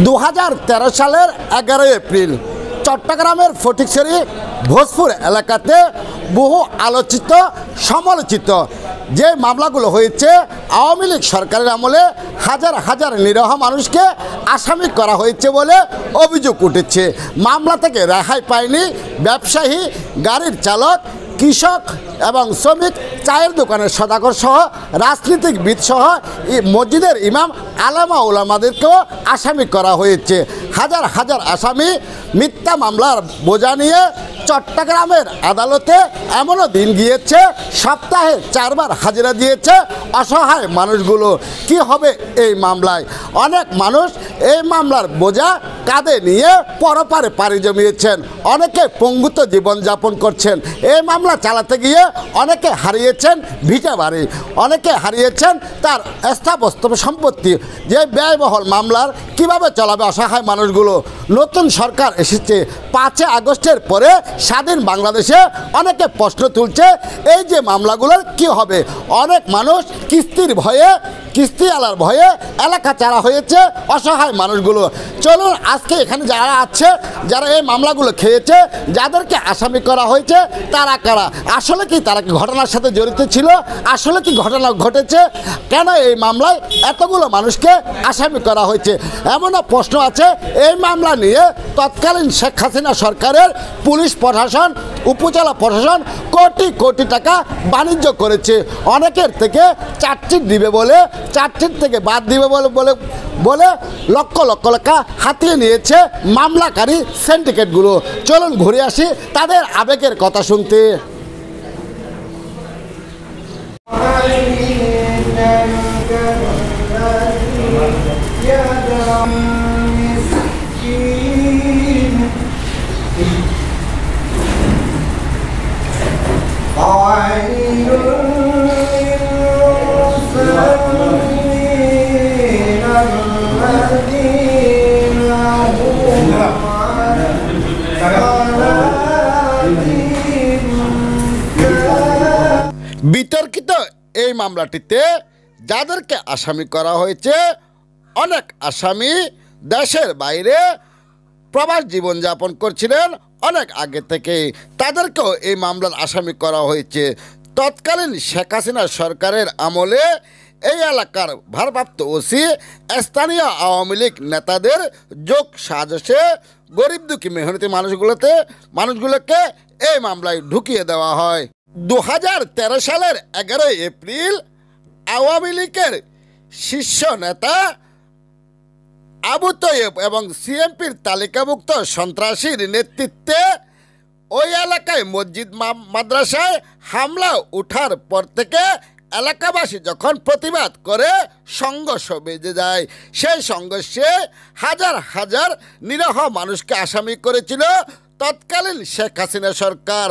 2013 সালের 11 এপ্রিল চট্টগ্রামের ফটিকছড়ি ভোজপুর এলাকাতে বহু আলোচিত সমালোচিত যে মামলাগুলো হয়েছে আওয়ামী লীগ সরকারের আমলে হাজার হাজার নিরীহ মানুষকে আসামি করা হয়েছে বলে অভিযোগ উঠেছে। মামলা থেকে রেহাই পায়নি ব্যবসায়ী, গাড়ির চালক, কৃষক এবং শ্রমিক, চায়ের দোকানের সদাগর সহ রাজনীতিবিদ সহ মসজিদের ইমাম, আলেমা ওলামাদেরকেও আসামি করা হয়েছে। হাজার হাজার আসামি মিথ্যা মামলার বোঝা নিয়ে চট্টগ্রামের আদালতে এমনও দিন গিয়েছে সপ্তাহে 4 বার হাজিরা দিয়েছে অসহায় মানুষগুলো। কি হবে এই মামলায়? অনেক মানুষ এই মামলার বোঝা কাঁধে নিয়ে পরপারে পাড়ি জমিয়েছেন, অনেকে পঙ্গুত্ব জীবনযাপন করছেন। এই মামলা চালাতে গিয়ে অনেকে হারিয়েছেন ভিটা বাড়ি, অনেকে হারিয়েছেন তার স্থাবস্তব সম্পত্তি। যে ব্যয়বহুল মামলার কিভাবে চালাবে অসহায় মানুষগুলো? নতুন সরকার এসেছে 5 আগস্টের পরে স্বাধীন বাংলাদেশে অনেকে প্রশ্ন তুলছে এই যে মামলাগুলোর কি হবে। অনেক মানুষ কিস্তির ভয়ে, কিস্তিওয়ালার ভয়ে এলাকা ছাড়া হয়েছে অসহায় মানুষগুলো। চলুন আজকে এখানে যারা আছে, যারা এই মামলাগুলো খেয়েছে, যাদেরকে আসামি করা হয়েছে তারা কারা, আসলে কি তারা কি ঘটনার সাথে জড়িত ছিল, আসলে কি ঘটনা ঘটেছে, কেন এই মামলায় এতগুলো মানুষকে আসামি করা হয়েছে। এমনও প্রশ্ন আছে এই মামলা নিয়ে তৎকালীন শেখ হাসিনা সরকারের পুলিশ প্রশাসন, উপজেলা প্রশাসন কোটি কোটি টাকা বাণিজ্য করেছে। অনেকের থেকে চার্জশিট দিবে বলে, চার্জশিট থেকে বাদ দিবে বলে লক্ষ লক্ষ টাকা হাতিয়ে নিয়েছে মামলাকারী সিন্ডিকেটগুলো। চলুন ঘুরে আসি তাদের আবেগের কথা শুনতে। বিতর্কিত এই মামলাটিতে যাদেরকে আসামি করা হয়েছে, অনেক আসামি দেশের বাইরে প্রবাস জীবনযাপন করছিলেন অনেক আগে থেকে, তাদেরকেও এই মামলার আসামি করা হয়েছে। তৎকালীন শেখ হাসিনা সরকারের আমলে এই এলাকার ভারপ্রাপ্ত ওসি স্থানীয় আওয়ামী লীগ নেতাদের যোগ সাজসে গরিব দুঃখী মেহনতি মানুষগুলোকে এই মামলায় ঢুকিয়ে দেওয়া হয়। 2013 সালের 11 এপ্রিল আওয়ামী লীগের শীর্ষ নেতা আবু তৈয়ব এবং সিএমপির তালিকাভুক্ত সন্ত্রাসীর নেতৃত্বে ওই এলাকায় মসজিদ মাদ্রাসায় হামলা ওঠার পর থেকে এলাকাবাসী যখন প্রতিবাদ করে সংঘর্ষ বেজে যায়। সেই সংঘর্ষে হাজার হাজার নিরীহ মানুষকে আসামি করেছিল তৎকালীন শেখ হাসিনা সরকার।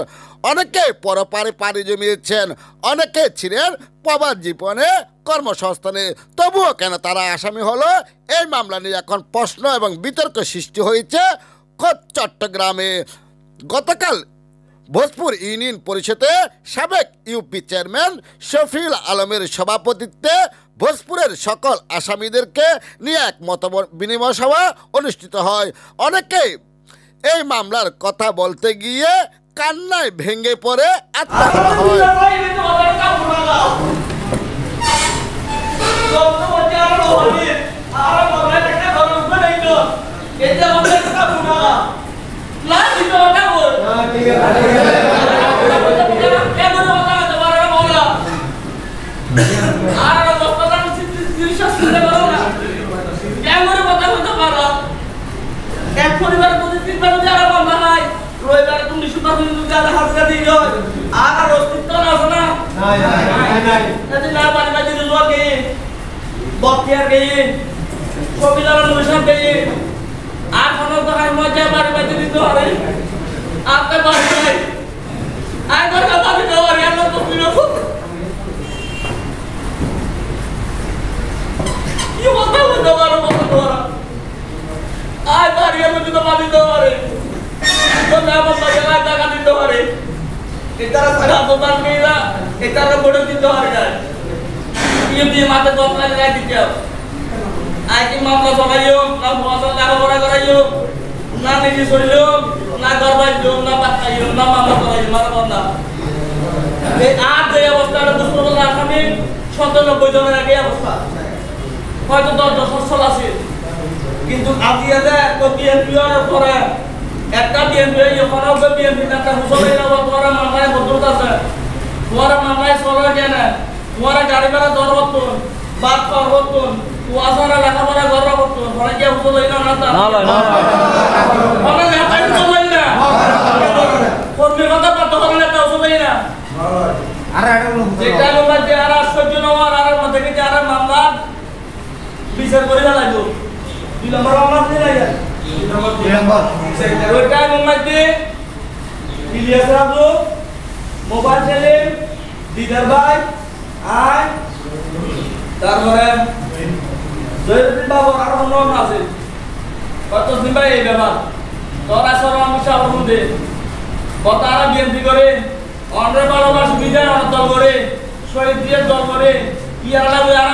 অনেকে পরপারে পাড়ি জমিয়েছেন, অনেকে ছিলেন প্রবাস জীবনে, কর্মসংস্থানে। তবুও কেন তারা আসামি হলো? এই মামলা নিয়ে এখন প্রশ্ন এবং বিতর্ক সৃষ্টি হয়েছে খোদ চট্টগ্রামে। গতকাল ভোজপুর ইউনিয়ন পরিষদে সাবেক ইউপি চেয়ারম্যান শফিউল আলমের সভাপতিত্বে ভোজপুরের সকল আসামিদেরকে নিয়ে এক মত বিনিময় সভা অনুষ্ঠিত হয়। অনেকেই এই মামলার কথা বলতে গিয়ে কান্নায় ভেঙে পড়ে আত্মহত্যা হয়। Dia mata 2 kali lagi dia. Ai maaf lah sokayo, kamu asal না নিজে শরীর না গর্বাইল না পাতাইল না মামলা করাইল মারা না এই আর যে অবস্থাটা দুষ্প্রবল আসামি ৯৭ জনের একই অবস্থা হয়তো ১০ সচ্ছল আছে কিন্তু আজিয়া যে বিএনপির পরে একটা বিএনপি এখনো বিএনপি নেতা হুসলে তোমার মামলায় ভদ্রত আছে তোমার মামলায় চলে কেন তোমার গাড়ি ভাড়া দর করতুন বাদ কর করতুন কুয়াশারা লেখাপড়া গর্ব করতুন ঘরে গিয়ে হুসলে না নেতা চলে না কর্মীর কথা বাধ্য করে নেতা হুসলে না যেটা মধ্যে আর সহ্য নেওয়ার আর মধ্যে থেকে আর মামলা বিচার করে ফেলাইব ২ নম্বর মামলা দিয়ে ওইটাই মধ্যে ইলিয়াস রাজু মোবাইল সেলিম দিদার ভাই আয় তারপরে জয়ুদ্দিন বাবু আরো অন্য আছে কত দিন ভাই এই ব্যাপার তোরা সরম বিষয় মধ্যে কত আর বিএনপি করে অনারেবল আমার সুবিধা দল করে শহীদ দিয়ে দল করে কি আর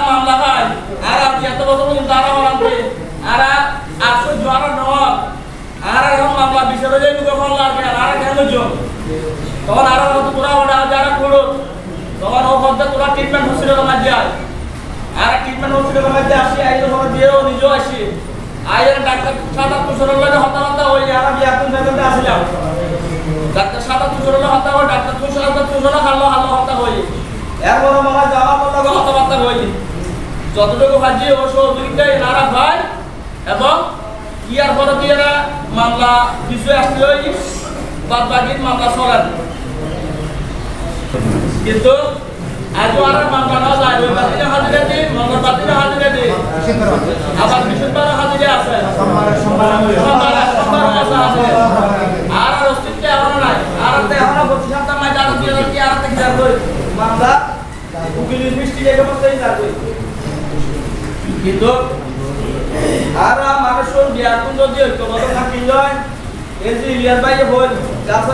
মামলা খায় আর এত বছর তারা বলাতে আর ৮০০ জোয়ার নয় আর এখন মামলা বিচারে যাই কখন লাগে আর কেন তখন আর তোরা ওটা যারা করো তখন ও পথে তোরা ট্রিটমেন্ট হসপিটালের মাঝে আয় আর ট্রিটমেন্ট হসপিটালের মাঝে আসি আইলে সবাই দিয়েও নিজেও আসি আইলে ডাক্তার সাদা তুষারের লাগে হতাহতা হয়ে আর আমি এখন জায়গাতে আসলাম ডাক্তার সাদা তুষারের হতা হয় ডাক্তার তুষার হাল্লো হতা হয়ে এরপর আমার যাওয়া পড়লো হতাবার্তা হয়ে যতটুকু ভাজি ও সহযোগিতা এনারা ভাই এবং ইয়ার পরে দিয়ে মামলা কিছু আসলে বাদ বাকি মামলা চলেন কিন্তু আজও আর মামলা না যায় ওই বাতিলে হাজিরা দিই মঙ্গল বাতিলে হাজিরা দিই আবার বৃহস্পতিবার হাজিরা আছে আর অস্তিত্ব এখনো নাই আর এখনো ২৫ মাস যারা দিয়ে কি আর থেকে যাবে মামলা উকিলের মিষ্টি জায়গা মতোই যাবে কিন্তু আর মানুষের বিয়াকুন যদি ঐক্যবদ্ধ থাকি যায় এই যে ইলিয়াস ভাই বল গাছে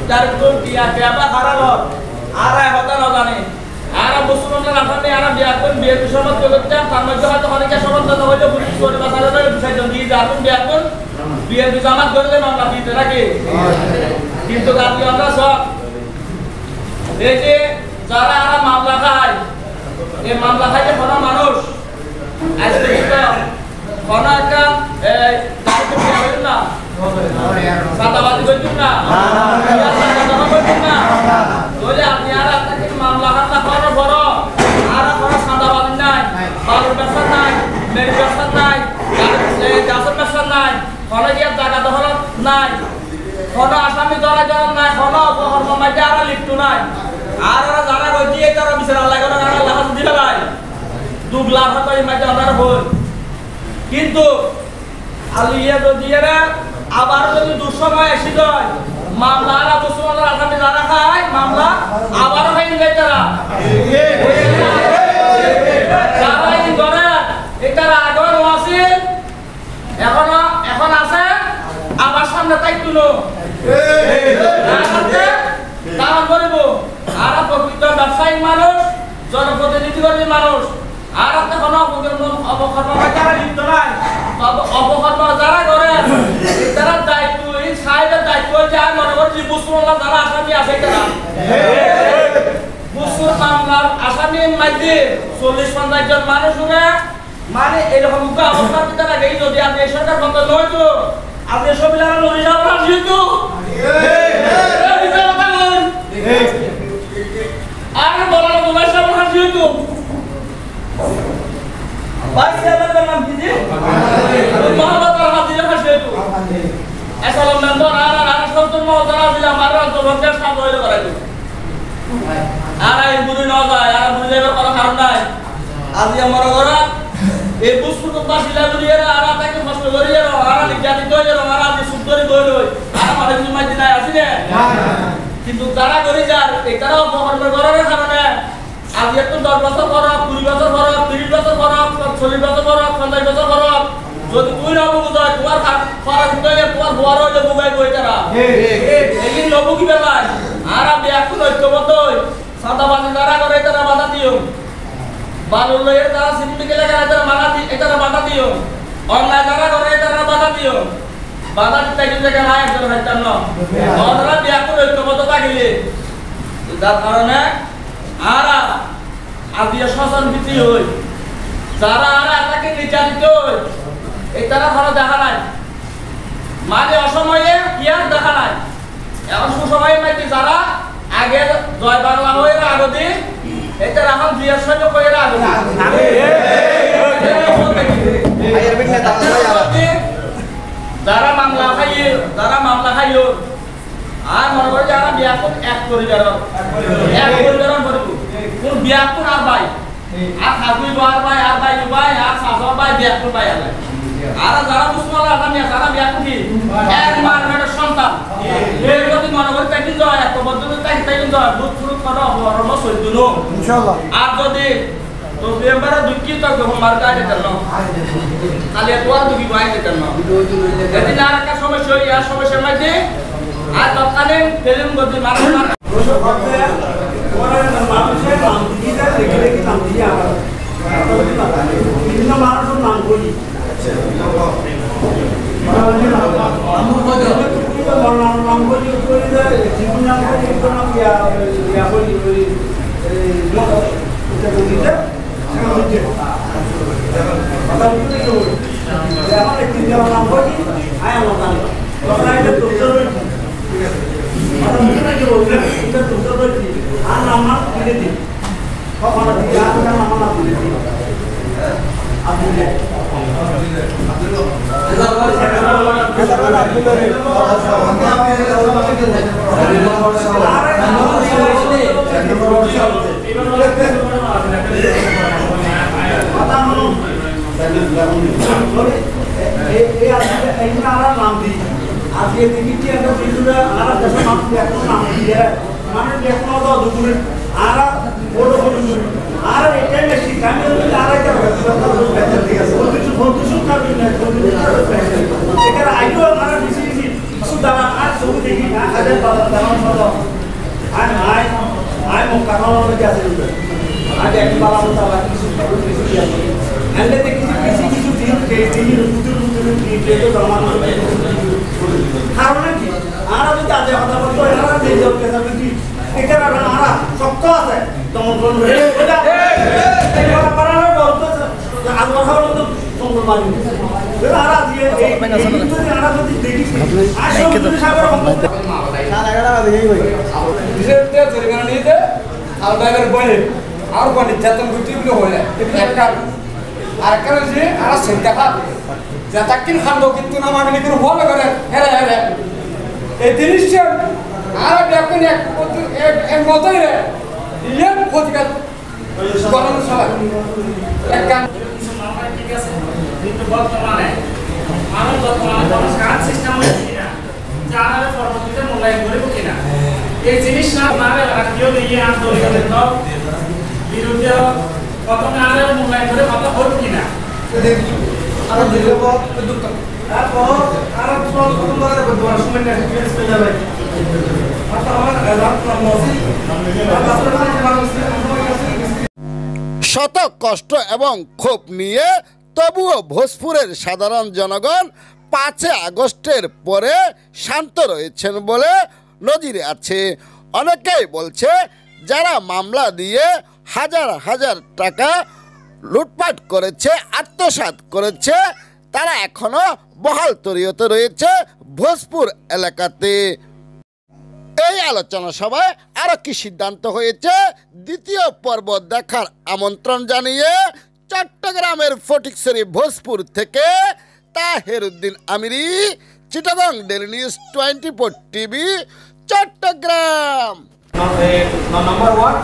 যারে তো দিয়া কেবা হারাল আর হতা না জানে আর মুসলমানরা রাখানে আর বিয়াকুন বিয়ের সময় করতে তার মধ্যে হয়তো অনেকে সমর্থন হইলো পুলিশ করে বাজারে বিষয়জন দিয়ে যাবেন বিয়াকুন বিয়ের জামাত করলে মামলা দিতে থাকে কিন্তু গালি আমরা সব এই যে যারা আর মামলা খায় এই মামলা খাইতে কোনো মানুষ আজকে কোন একটা না সাদাবাদী করছেন না বলে আপনি আর আপনাকে মামলা হামলা করার বড় আর কোনো সাদাবাদী নাই বালুর ব্যবসা নাই মেরি ব্যবসা নাই গাছের ব্যবসা নাই কোনো গিয়ে জায়গা দখল নাই কোনো আসামি ধরা জড়ান নাই কোনো অপকর্ম মাঝে আর লিপ্ত নাই আর ওরা যারা করছি তারা বিচার আল্লাহ করে আল্লাহ দিবে নাই 2 লাখ টাকা মাঝে আমরা বল কিন্তু আলিয়া যদি এরা আবার যদি দুঃসময় এসে যায় মামলা আর মুসলমানরা আসামি যারা খায় মামলা আবারও হয়ে যায় তারা যারা এই করে এটার আগেও আছে এখন আছে আবার সামনে তাই তুলো কারণ করিব আর প্রকৃত ব্যবসায়িক মানুষ জনপ্রতিনিধি কর্মী মানুষ আর একটা কোনো অপকর্ম যারা লিপ্ত নাই অপকর্ম যারা করে তারা দায়িত্ব এই সাহেবের দায়িত্ব যায় মনে করছি মুসলমান যারা আসামি আছে তারা মুসলিম মামলার আসামির মাঝে ৪০-৫০ জন মানুষ মানে এরকম অবস্থা দিতে লাগে যদি আপনি এই সরকার বন্ধ নয় তো আপনি সবিলা লড়ি যাবেন যেহেতু আর বলার মোবাইল সামনে যেহেতু বাচ্চাদের নাম কি যে মহাবাতার হাত দিয়ে ফাঁসে তো আসসালাম মেম্বার আর সত্তর মহতারা দিলাম আর তো রকেট সাপ হইলো করাই দিই আর এই বুড়ি না যায় আর বুড়ি যাবার কোনো কারণ নাই আজ আমার ঘরে এই বুসপুর বাসিলা বুড়ি এরা আর তাকে কষ্ট করি এরা আর লিখাতি তো এরা আর আজ সুন্দরী বইল আর মানে জুমাই দিন আসি না কিন্তু তারা করি যার এটাও মহর্ম করার কারণে আজ একটু 10 বছর ফরক 20 বছর ফরক 30 বছর ফরক 40 বছর ফরক 50 বছর ফরক যদি তুই না বুঝায় তোমার ফরক হয়ে তোমার বড় হয়ে বুঝাই কই তারা এই লোক কি বেলায় আর আমি এখন ঐক্যবদ্ধ সাদাবাদী যারা করে তারা বাধা দিও বালুর লয়ে তারা সিন্ডিকেট লাগা তারা বাধা দিও অন্যায় যারা করে তারা বাধা বাধা দিতে জায়গা নাই একজন হাইতাম না ওরা বিয়া করে ঐক্যবদ্ধ থাকিলে যার কারণে আর আদিয়া শাসন ভীতি হই যারা আর তাকে নির্যাতিত হই এই তারা ভালো দেখা নাই মানে অসময়ে ইয়ার দেখা নাই এখন সুসময়ে নাকি যারা আগে জয় বাংলা হয়ে আগদি এটা এখন বিয়ার সৈন্য হয়ে আগদি যারা মামলা খাইও আর মনে করে যারা বিয়া এক পরিবার কোন বিয়া কোন আর ভাই আর খাবি বার ভাই আর ভাই ভাই আর সাসর ভাই বিয়া কোন ভাই আর যারা মুসলমান আসামি যারা বিয়া করি এক মার মেয়ের সন্তান এই যদি মনে করে তাই জয় এত বদ্ধ তাই জয় দুধ ফুরুত করো অবরম সইদুনো ইনশাআল্লাহ আর যদি তো মেম্বারে দুঃখী তো মার কাটে দেন খালি তোর দুঃখী ভাই দেন না যদি না একটা সমস্যা হই আর সমস্যার মধ্যে আর তৎকালীন ফিল্ম গতি মানুষ মানুষের নাম দিতে দেখে দেখে নাম দিয়ে আবার বিভিন্ন মানুষের নাম বলি নাম বলি জীবন নাম বলি নাম ইয়া বলি এখন একটি নাম বলি আয় আমার নাম তখন এটা তোর আর নাম তুলে দিন কখনো নাম তুলে দিন নাম দিই আজকে দেখি একটা বিশুরা আর দেশের মানুষ এখন নাম দিয়ে মানে দেখো তো দুপুরে আর বড় বড় আর এটাই বেশি কামে আর একটা এখানে আইও আমার বেশি বেশি কিছু দানা আর সব দেখি হাজার দানা আর আই মুখ কাটানো লাগে আছে আজ এক বালা মতো আবার কিছু বেশি আছে এন্ড দেখি কিছু দিন দিন দুটো দামান কারণ কি আর যদি আজ কথা বলতো এরা দিয়ে যাবে কি এখানে আর শক্ত আছে তোমার কোন এটা এটা পারানো বলতো আজ কথা বলতো তোমার মানি আর আজ এই যদি আর যদি দেখি আসলে সাগর বলতো না লাগা দেখি ভাই বিশেষতে জরিমানা নিতে আর ড্রাইভার বলে আর কোন যাতন গুটিগুলো হলে একটা আর কারণ যে আর চিন্তা ভাব যাতাকিন খান্ড কিন্তু না মানে কোনো ভালো করে হেরে হেরে এই জিনিসটা আর এখন এক মতই রে ইয়ে ক্ষতিকার গরম সবাই একটা ঠিক আছে কিন্তু বর্তমানে মানুষ বর্তমানে কোনো কাজ সিস্টেম হচ্ছে না জানালে পরবর্তীতে মূল্যায়ন করব কিনা এই জিনিস না মানে রাখিও দিয়ে আন্দোলনের তো বিরুদ্ধে কত নারে মূল্যায়ন করে কত হল কিনা আর দিলব দুঃখ আর সব তোমার বড় সময় না এক্সপেরিয়েন্স পেয়ে যাবে শত কষ্ট এবং ক্ষোভ নিয়ে তবুও ভোজপুরের সাধারণ জনগণ 5 আগস্টের পরে শান্ত রয়েছেন বলে নজিরে আছে। অনেকেই বলছে যারা মামলা দিয়ে হাজার হাজার টাকা লুটপাট করেছে, আত্মসাৎ করেছে, তারা এখনো বহাল তবিয়তে রয়েছে ভোজপুর এলাকাতে। এই আলোচনা সভায় আরো কি সিদ্ধান্ত হয়েছে দ্বিতীয় পর্ব দেখার আমন্ত্রণ জানিয়ে চট্টগ্রামের ফটিকছড়ি ভোজপুর থেকে Taheruddin Amiri, Chittagong daily news 24 TV, Chattogram. Number 1